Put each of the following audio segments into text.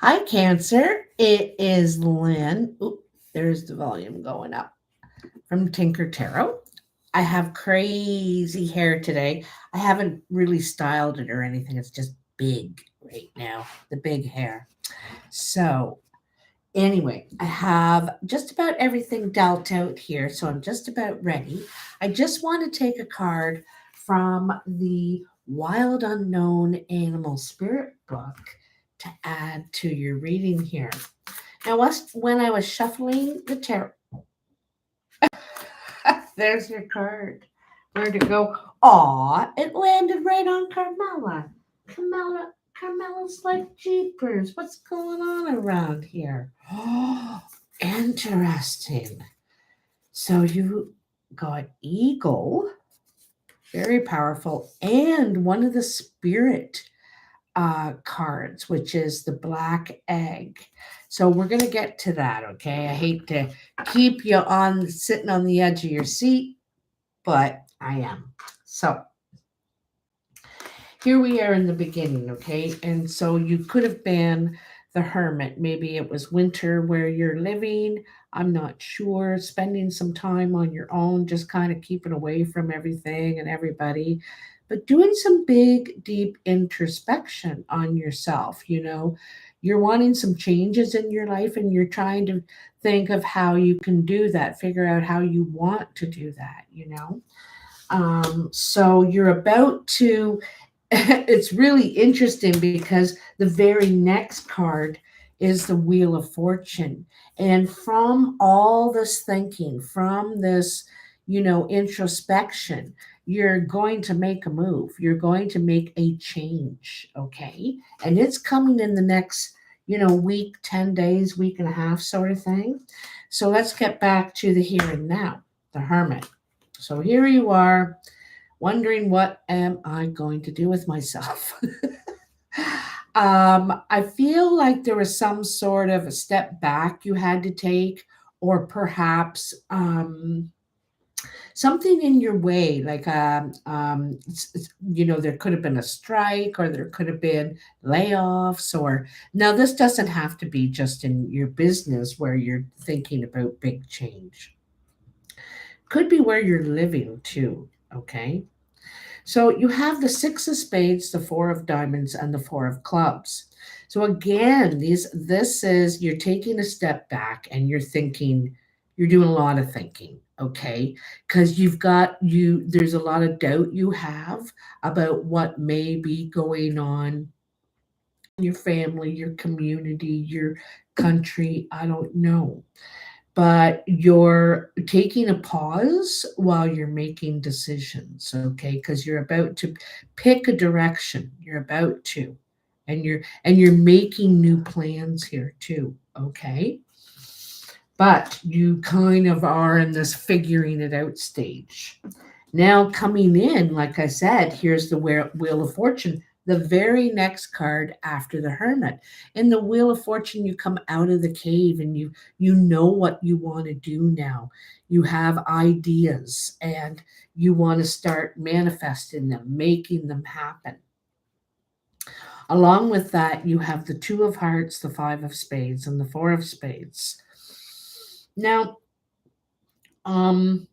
Hi, Cancer. It is Lynn. Oop, there's the volume going up from Tinker Tarot. I have crazy hair today. I haven't really styled it or anything. It's just big right now, the big hair. So, anyway, I have just about everything dealt out here. So, I'm just about ready. I just want to take a card from the Wild Unknown Animal Spirit book to add to your reading here. Now, when I was shuffling the tarot, there's your card. Where'd it go? Aw, it landed right on Carmela. Carmela's like jeepers. What's going on around here? Oh, interesting. So you got eagle, very powerful, and one of the spirit cards, which is the black egg. So we're going to get to that, okay? I hate to keep you on sitting on the edge of your seat, but I am. So here we are in the beginning, okay? And so you could have been the hermit. Maybe it was winter where you're living. I'm not sure. Spending some time on your own, just kind of keeping away from everything and everybody, but doing some big, deep introspection on yourself. You're wanting some changes in your life and you're trying to think of how you can do that, figure out how you want to do that. So you're about to it's really interesting because the very next card is the Wheel of Fortune. And from all this thinking, from this, introspection, you're going to make a move. You're going to make a change, okay? And it's coming in the next, week, 10 days, week and a half sort of thing. So let's get back to the here and now, the Hermit. So here you are wondering what am I going to do with myself. I feel like there was some sort of a step back you had to take, or perhaps something in your way, like there could have been a strike, or there could have been layoffs, or now this doesn't have to be just in your business where you're thinking about big change. Could be where you're living too. Okay. So you have the six of spades, the four of diamonds, and the four of clubs. So again, this is you're taking a step back and you're thinking, you're doing a lot of thinking, okay? Because there's a lot of doubt you have about what may be going on in your family, your community, your country. I don't know, but you're taking a pause while you're making decisions, okay? Because you're about to pick a direction. You're about to, and you're making new plans here too, okay? But you kind of are in this figuring it out stage. Now, coming in, like I said, here's the Wheel of Fortune, the very next card after the Hermit. In the Wheel of Fortune, you come out of the cave and you know what you want to do now. You have ideas and you want to start manifesting them, making them happen. Along with that, you have the Two of Hearts, the Five of Spades, and the Four of Spades. Now, um,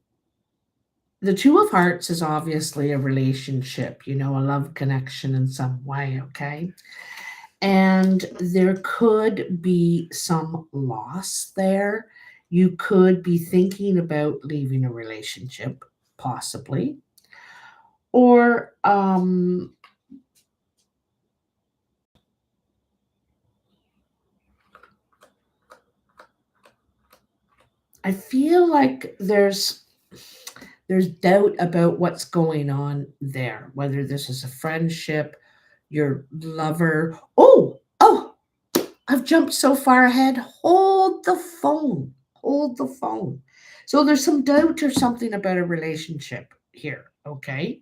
the Two of Hearts is obviously a relationship, a love connection in some way, okay? And there could be some loss there. You could be thinking about leaving a relationship, possibly. Or I feel like there's doubt about what's going on there, whether this is a friendship, your lover. Oh, I've jumped so far ahead. Hold the phone. Hold the phone. So there's some doubt or something about a relationship here, okay?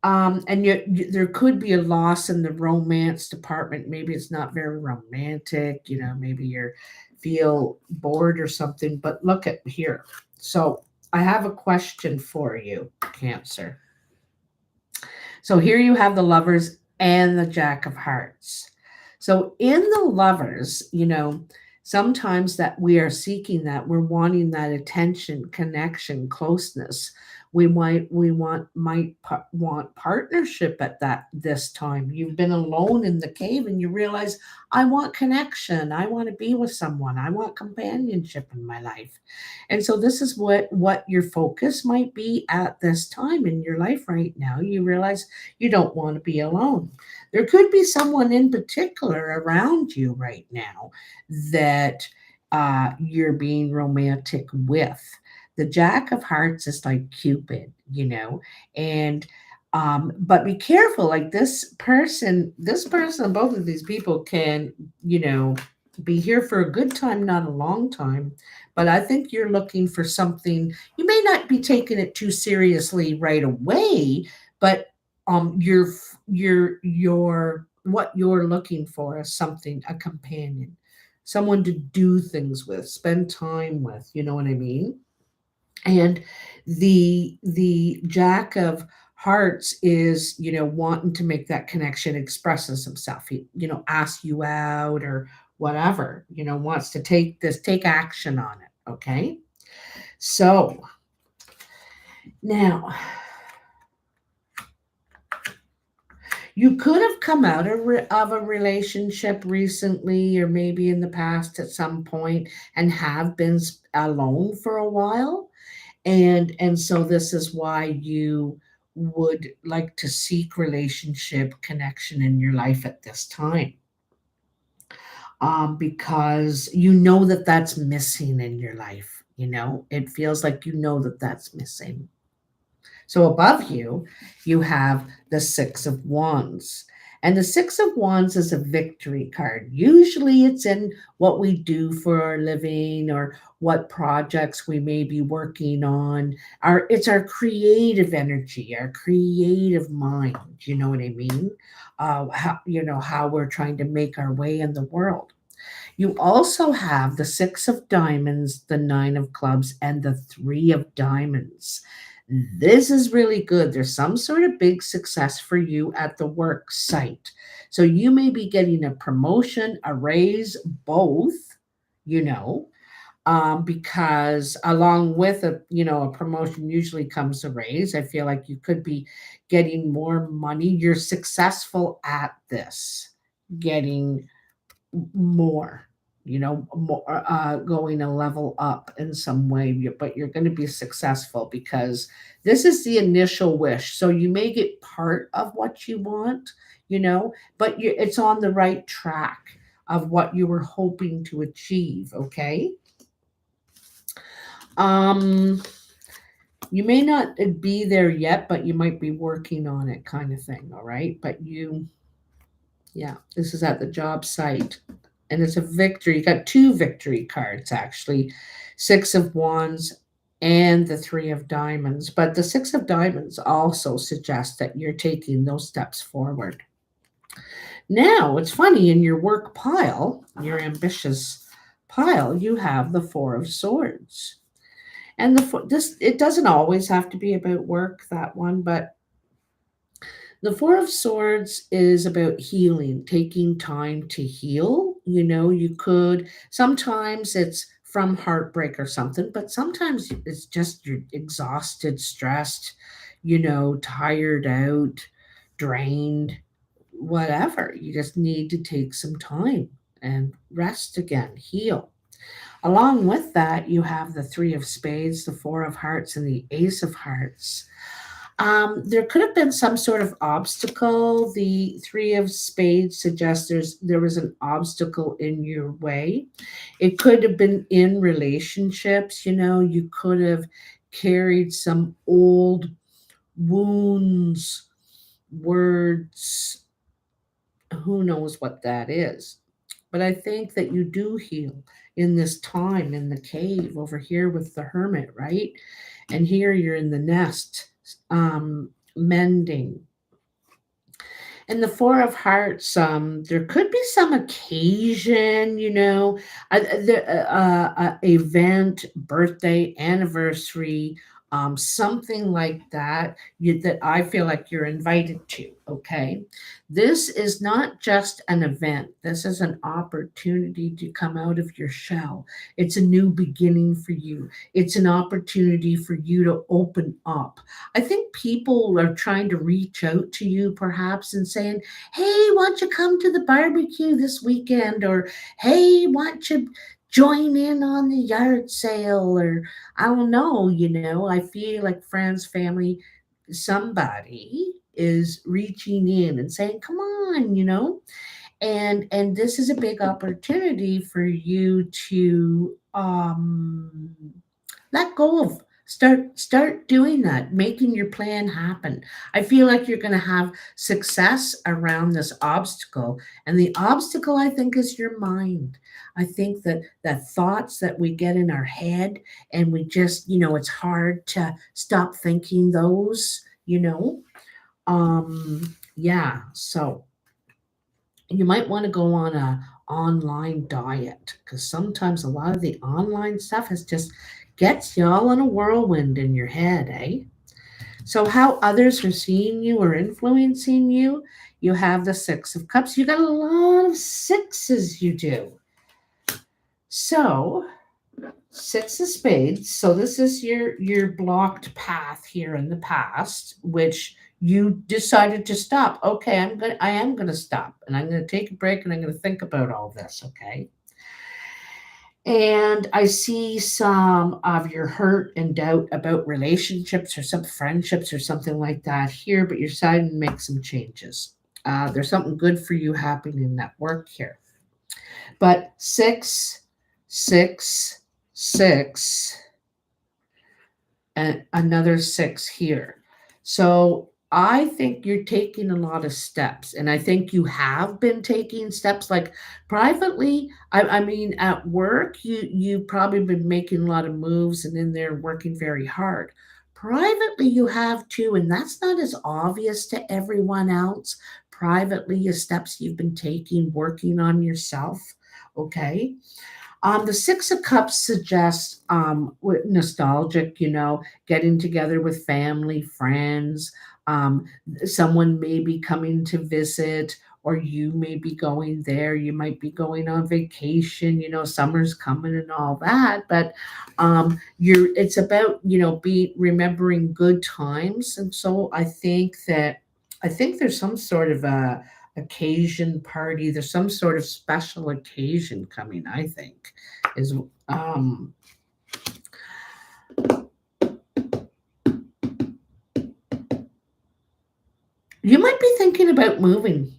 And there could be a loss in the romance department. Maybe it's not very romantic. Maybe you feel bored or something. But look at here. So I have a question for you, Cancer. So here you have the lovers and the Jack of Hearts. So in the lovers, sometimes that we are seeking that, we're wanting that attention, connection, closeness. We want partnership at that this time. You've been alone in the cave and you realize, I want connection. I want to be with someone. I want companionship in my life. And so this is what your focus might be at this time in your life right now. You realize you don't want to be alone. There could be someone in particular around you right now that you're being romantic with. The Jack of Hearts is like Cupid, and but be careful. Like this person, both of these people can, you know, be here for a good time, not a long time. But I think you're looking for something. You may not be taking it too seriously right away, but your what you're looking for is something, a companion, someone to do things with, spend time with, you know what I mean? And the Jack of Hearts is, wanting to make that connection, expresses himself, he, asks you out or whatever, wants to take action on it. Okay, so now you could have come out of a relationship recently or maybe in the past at some point and have been alone for a while. And so this is why you would like to seek relationship connection in your life at this time, because you know that that's missing in your life. It feels like that that's missing. So above you, you have the Six of Wands. And the Six of Wands is a victory card. Usually it's in what we do for our living or what projects we may be working on. It's our creative energy, our creative mind. You know what I mean? How we're trying to make our way in the world. You also have the Six of Diamonds, the Nine of Clubs, and the Three of Diamonds. This is really good. There's some sort of big success for you at the work site. So you may be getting a promotion, a raise, both, you know, because along with a promotion usually comes a raise. I feel like you could be getting more money. You're successful at this, getting more, more, going a level up in some way, but you're going to be successful because this is the initial wish. So you may get part of what you want, but it's on the right track of what you were hoping to achieve. Okay. Um, you may not be there yet, but you might be working on it, kind of thing. All right. Yeah, this is at the job site. And it's a victory. You got two victory cards, actually, Six of Wands and the Three of Diamonds. But the Six of Diamonds also suggests that you're taking those steps forward. Now, it's funny, in your work pile, your ambitious pile, you have the Four of Swords. And this, it doesn't always have to be about work, that one, but the Four of Swords is about healing, taking time to heal. You could, sometimes it's from heartbreak or something, but sometimes it's just you're exhausted, stressed, tired out, drained, whatever. You just need to take some time and rest again, heal. Along with that, you have the Three of Spades, the Four of Hearts, and the Ace of Hearts. There could have been some sort of obstacle. The Three of Spades suggests there was an obstacle in your way. It could have been in relationships. You could have carried some old wounds, words. Who knows what that is? But I think that you do heal in this time in the cave over here with the hermit, right? And here you're in the nest, mending. And the Four of Hearts, there could be some occasion, event, birthday, anniversary, something like that, that I feel like you're invited to. Okay, this is not just an event. This is an opportunity to come out of your shell. It's a new beginning for you. It's an opportunity for you to open up. I think people are trying to reach out to you, perhaps, and saying, "Hey, why don't you come to the barbecue this weekend?" Or, "Hey, why don't you join in on the yard sale?" Or, I don't know, I feel like friends, family, somebody is reaching in and saying, "Come on," and this is a big opportunity for you to let go of, start doing that, making your plan happen. I feel like you're going to have success around this obstacle, and the obstacle, I think, is your mind. I think that thoughts that we get in our head, and we just, it's hard to stop thinking those, yeah. So you might want to go on a online diet, because sometimes a lot of the online stuff is just gets you all in a whirlwind in your head, eh? So how others are seeing you or influencing you, you have the Six of Cups. You got a lot of sixes, you do. So Six of Spades. So this is your blocked path here in the past, which you decided to stop. Okay, I am gonna stop, and I'm gonna take a break, and I'm gonna think about all this. Okay. And I see some of your hurt and doubt about relationships or some friendships or something like that here, but you're deciding to make some changes. There's something good for you happening in that work here. But six, six, six, and another six here. So I think you're taking a lot of steps, and I think you have been taking steps. Like privately, I mean, at work, you probably been making a lot of moves and in there working very hard. Privately, you have too, and that's not as obvious to everyone else. Privately, the steps you've been taking, working on yourself. Okay. The Six of Cups suggests nostalgic, getting together with family, friends. Um, Someone may be coming to visit, or you may be going there. You might be going on vacation. Summer's coming and all that. But it's about be remembering good times, and so I think there's some sort of a occasion party. There's some sort of special occasion coming, I think, is um you might be thinking about moving,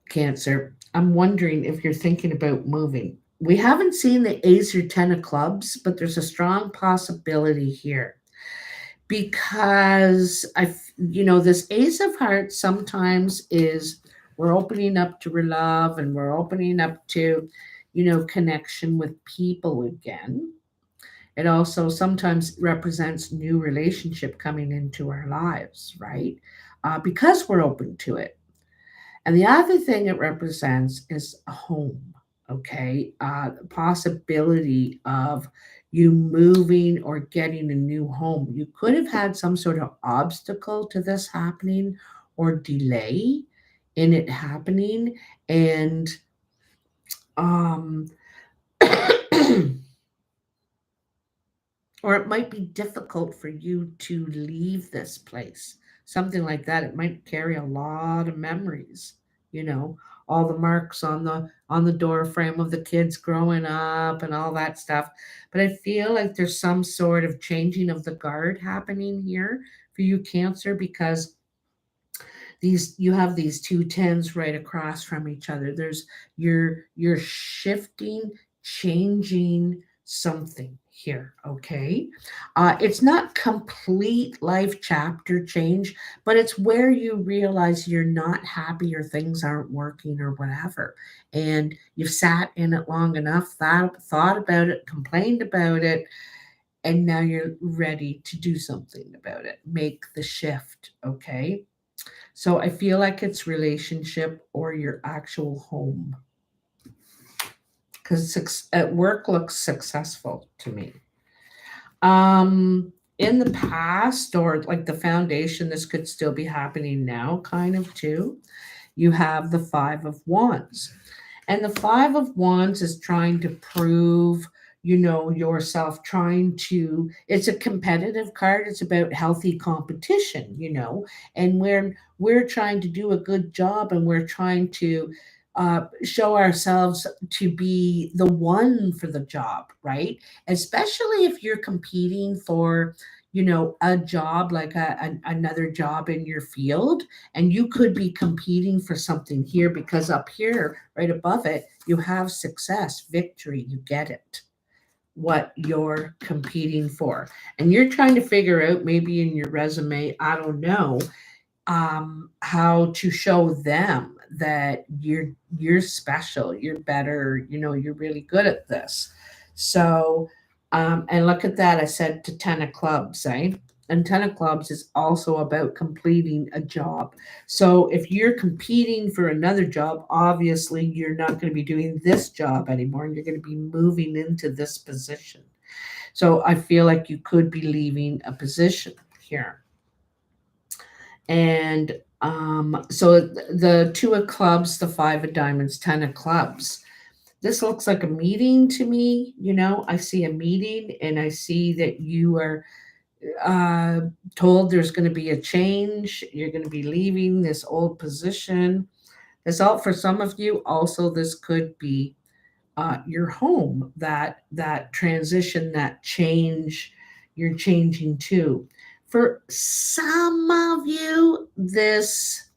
Cancer. I'm wondering if you're thinking about moving. We haven't seen the ace or ten of clubs, but there's a strong possibility here, because this ace of hearts sometimes is, we're opening up to love, and we're opening up to connection with people again. It also sometimes represents new relationship coming into our lives, right? Because we're open to it. And the other thing it represents is a home, okay? The possibility of you moving or getting a new home. You could have had some sort of obstacle to this happening, or delay in it happening. And um, or it might be difficult for you to leave this place. Something like that. It might carry a lot of memories, you know, all the marks on the door frame of the kids growing up and all that stuff. But I feel like there's some sort of changing of the guard happening here for you, Cancer, because these you have these two tens right across from each other. There's you're shifting, changing something here. Okay. It's not complete life chapter change, but it's where you realize you're not happy, or things aren't working, or whatever, and you've sat in it long enough, thought about it, complained about it, and now you're ready to do something about it, make the shift. Okay. So I feel like it's relationship or your actual home, because at work looks successful to me. in the past, or like the foundation, this could still be happening now, kind of too. You have the Five of Wands. And the Five of Wands is trying to prove, yourself, trying to, it's a competitive card. It's about healthy competition, and we're trying to do a good job, and we're trying to show ourselves to be the one for the job, right? Especially if you're competing for, a job, like another job in your field, and you could be competing for something here, because up here, right above it, you have success, victory, you get it, what you're competing for. And you're trying to figure out, maybe in your resume, I don't know, how to show them that you're special, you're better, you're really good at this. So, and look at that, I said to 10 of clubs, eh? And 10 of clubs is also about completing a job. So if you're competing for another job, obviously you're not going to be doing this job anymore, and you're going to be moving into this position. So I feel like you could be leaving a position here. And so the 2 of clubs, the 5 of diamonds, 10 of clubs. This looks like a meeting to me. I see a meeting, and I see that you are uh, told there's going to be a change. You're going to be leaving this old position. This all, for some of you, also this could be your home. That transition, that change, you're changing too. For some of you, this,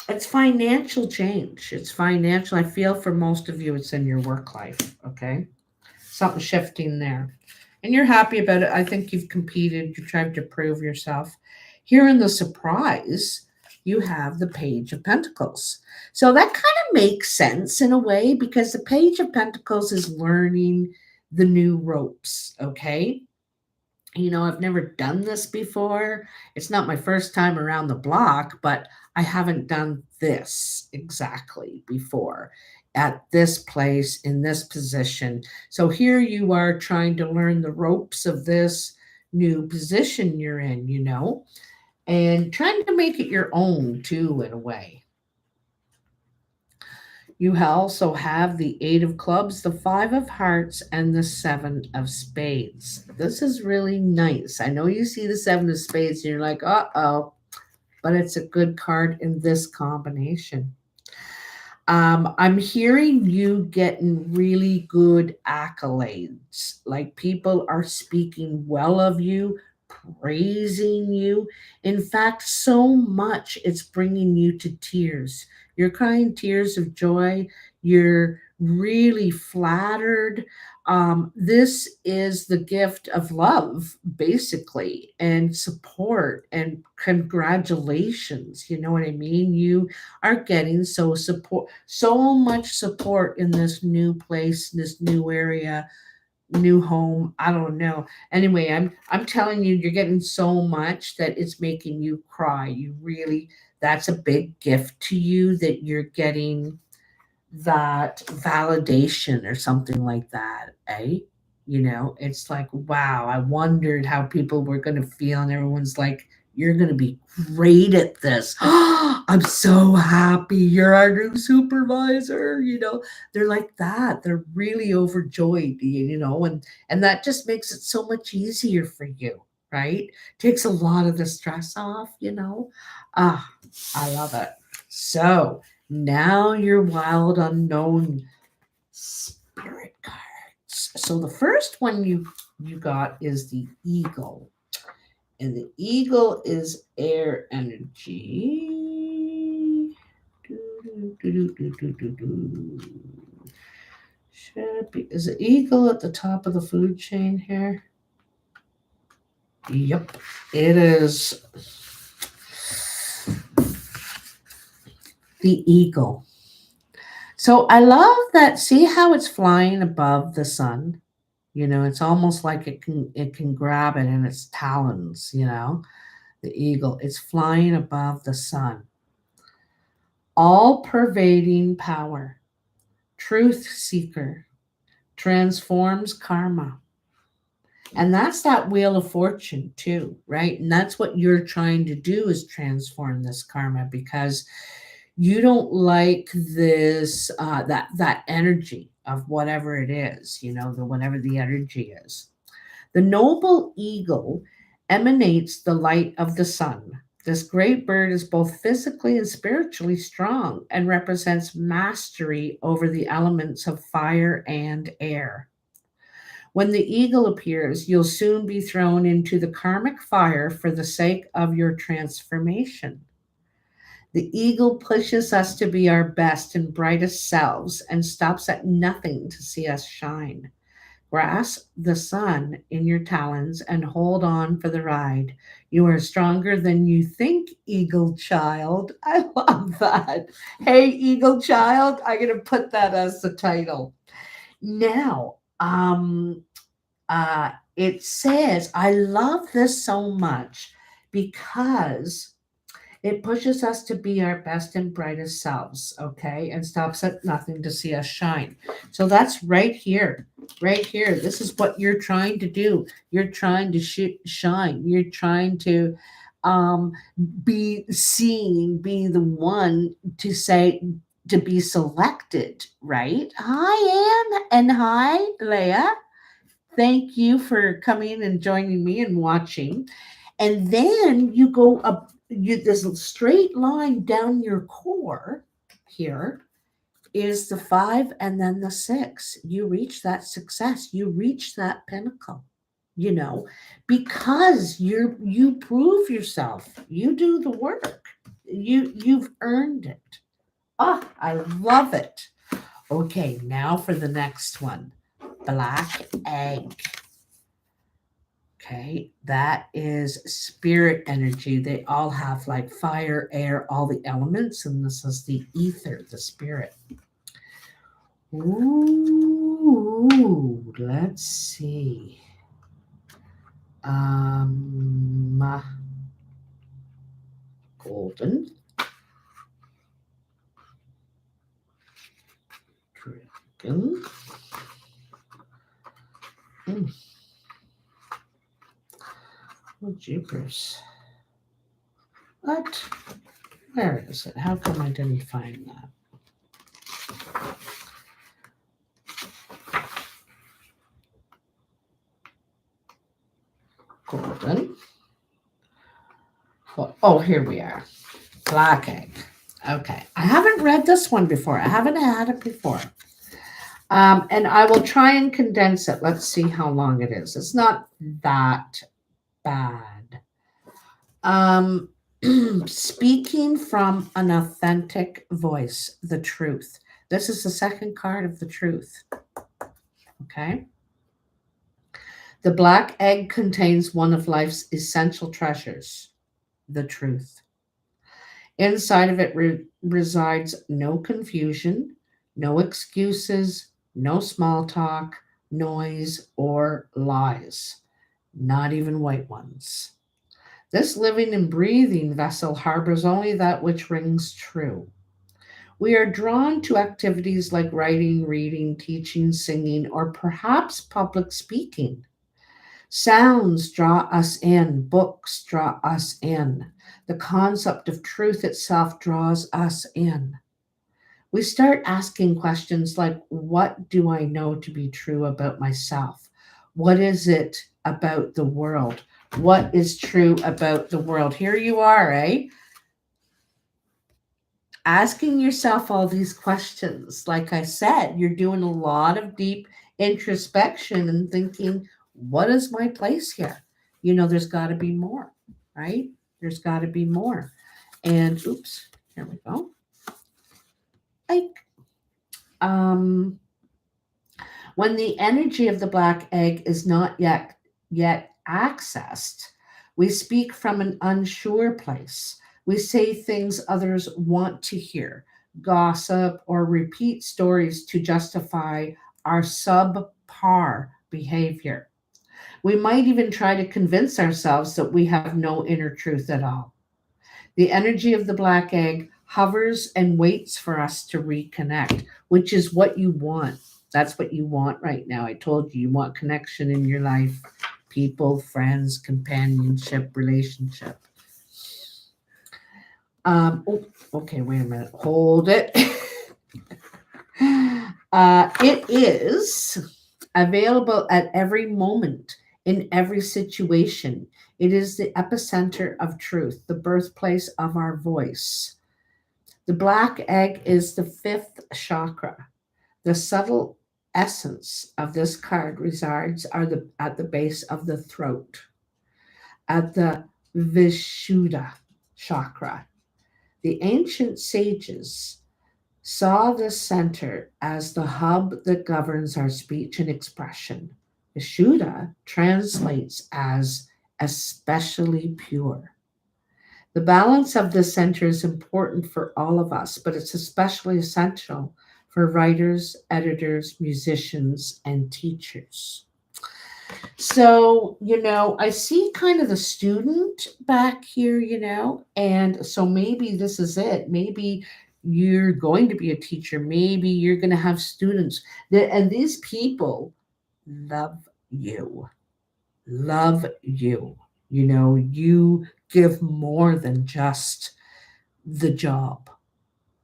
it's financial change. It's financial. I feel for most of you, it's in your work life. Okay, something shifting there, and you're happy about it. I think you've competed. You tried to prove yourself. Here in the surprise, you have the Page of Pentacles. So that kind of makes sense in a way, because the Page of Pentacles is learning the new ropes. Okay, I've never done this before. It's not my first time around the block, but I haven't done this exactly before at this place in this position. So here you are trying to learn the ropes of this new position you're in, and trying to make it your own too, in a way. You also have the 8 of clubs, the 5 of hearts, and the 7 of spades. This is really nice. I know you see the 7 of spades and you're like, uh-oh, but it's a good card in this combination. I'm hearing you getting really good accolades. Like, people are speaking well of you, praising you. In fact, so much it's bringing you to tears. You're crying tears of joy. You're really flattered. This is the gift of love, basically, and support and congratulations. You know what I mean? You are getting so much support in this new place, this new area, new home. I don't know. Anyway, I'm telling you, you're getting so much that it's making you cry. You really, that's a big gift to you, that you're getting that validation or something like that, eh? It's like, wow, I wondered how people were going to feel, and everyone's like, you're going to be great at this. I'm so happy you're our new supervisor. They're like that. They're really overjoyed, and that just makes it so much easier for you, right? Takes a lot of the stress off. Ah, I love it. So, now your wild unknown spirit cards. So the first one you got is the eagle. And the eagle is air energy. Should be, is the eagle at the top of the food chain here? Yep, it is the eagle. So I love that. See how it's flying above the sun? It's almost like it can grab it in its talons, the eagle. It's flying above the sun. All pervading power, truth seeker, transforms karma. And that's that wheel of fortune too, right? And that's what you're trying to do, is transform this karma, because you don't like this that energy of whatever it is, the whatever the energy is. The noble eagle emanates the light of the sun. This great bird is both physically and spiritually strong and represents mastery over the elements of fire and air. When the eagle appears, you'll soon be thrown into the karmic fire for the sake of your transformation. The eagle pushes us to be our best and brightest selves and stops at nothing to see us shine. Grasp the sun in your talons and hold on for the ride. You are stronger than you think, eagle child. I love that. Hey, eagle child, I'm going to put that as the title. Now, it says, I love this so much because it pushes us to be our best and brightest selves, okay? And stops at nothing to see us shine. So that's right here, right here. This is what you're trying to do. You're trying to shine. You're trying to um, be seen, be the one to say, to be selected, right? Hi, Anne, and hi, Leah. Thank you for coming and joining me and watching. And then you go up, this straight line down your core here is the 5 and then the 6. You reach that success, you reach that pinnacle, you know, because you prove yourself, you do the work, you've earned it. Oh, I love it. Okay, now for the next one. Black egg. Okay, that is spirit energy. They all have like fire, air, all the elements, and this is the ether, the spirit. Ooh, let's see. Golden dragon. Mm. Oh, jeepers. What? Where is it? How come I didn't find that? Golden. Oh, here we are. Black egg. Okay. I haven't read this one before. I haven't had it before. And I will try and condense it. Let's see how long it is. It's not that bad. Speaking from an authentic voice, the truth. This is the second card of the truth. Okay. The black egg contains one of life's essential treasures, the truth. Inside of it resides no confusion, no excuses, no small talk, noise, or lies, not even white ones. This living and breathing vessel harbors only that which rings true. We are drawn to activities like writing, reading, teaching, singing, or perhaps public speaking. Sounds draw us in, books draw us in. The concept of truth itself draws us in. We start asking questions like, what do I know to be true about myself? What is it about the world? What is true about the world? Here you are, eh? Asking yourself all these questions. Like I said, you're doing a lot of deep introspection and thinking, what is my place here? There's got to be more, right? There's got to be more. And oops, here we go. Like, when the energy of the black egg is not yet accessed, we speak from an unsure place. We say things others want to hear, gossip, or repeat stories to justify our subpar behavior. We might even try to convince ourselves that we have no inner truth at all. The energy of the black egg hovers and waits for us to reconnect, which is what you want. That's what you want right now. I told you, you want connection in your life, people, friends, companionship, relationship. Oh, okay, wait a minute. Hold it. It is available at every moment, in every situation. It is the epicenter of truth, the birthplace of our voice. The black egg is the fifth chakra. The subtle essence of this card resides at the base of the throat, at the Vishuddha chakra. The ancient sages saw this center as the hub that governs our speech and expression. Vishuddha translates as especially pure. The balance of the center is important for all of us, but it's especially essential for writers, editors, musicians, and teachers. So, I see kind of the student back here, and so maybe this is it. Maybe you're going to be a teacher. Maybe you're going to have students. And these people love you, love you. You give more than just the job,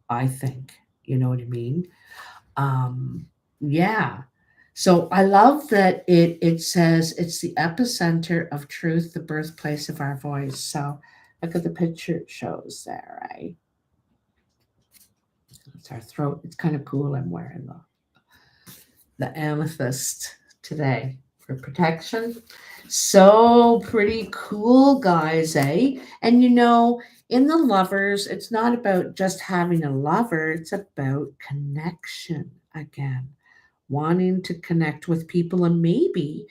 I think. You know what I mean? Yeah. So I love that it says it's the epicenter of truth, the birthplace of our voice. So look at the picture it shows there, right? It's our throat. It's kind of cool. I'm wearing the amethyst today for protection. So pretty cool, guys, eh? And in the lovers, it's not about just having a lover, it's about connection again, wanting to connect with people. And maybe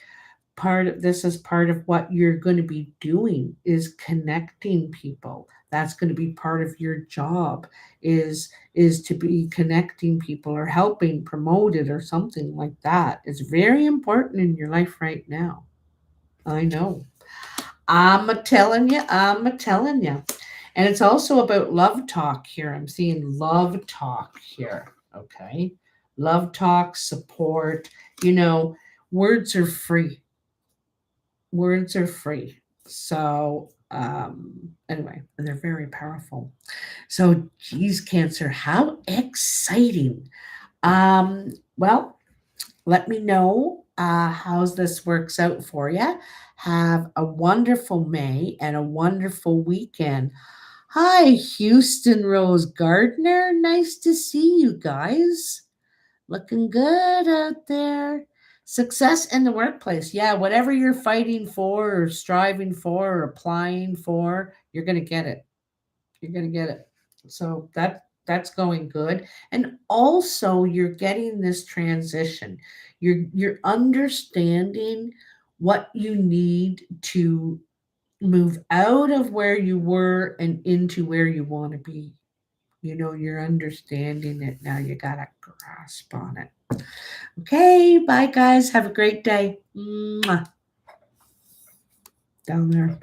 part of this is part of what you're going to be doing is connecting people. That's going to be part of your job, is to be connecting people or helping promote it or something like that. It's very important in your life right now. I know. I'm a telling you, I'm a telling you. And it's also about love talk here. I'm seeing love talk here. Okay. Love talk, support. You know, words are free. Words are free. So, anyway, and they're very powerful. So, geez, Cancer, how exciting. Well, let me know how this works out for you. Have a wonderful May and a wonderful weekend. Hi, Houston Rose Gardner. Nice to see you guys. Looking good out there. Success in the workplace. Yeah, whatever you're fighting for or striving for or applying for, you're going to get it. You're going to get it. So that's going good. And also you're getting this transition. You're understanding what you need to move out of where you were and into where you want to be. You're understanding it now. You got a grasp on it. Okay, bye guys. Have a great day. Mwah. Down there.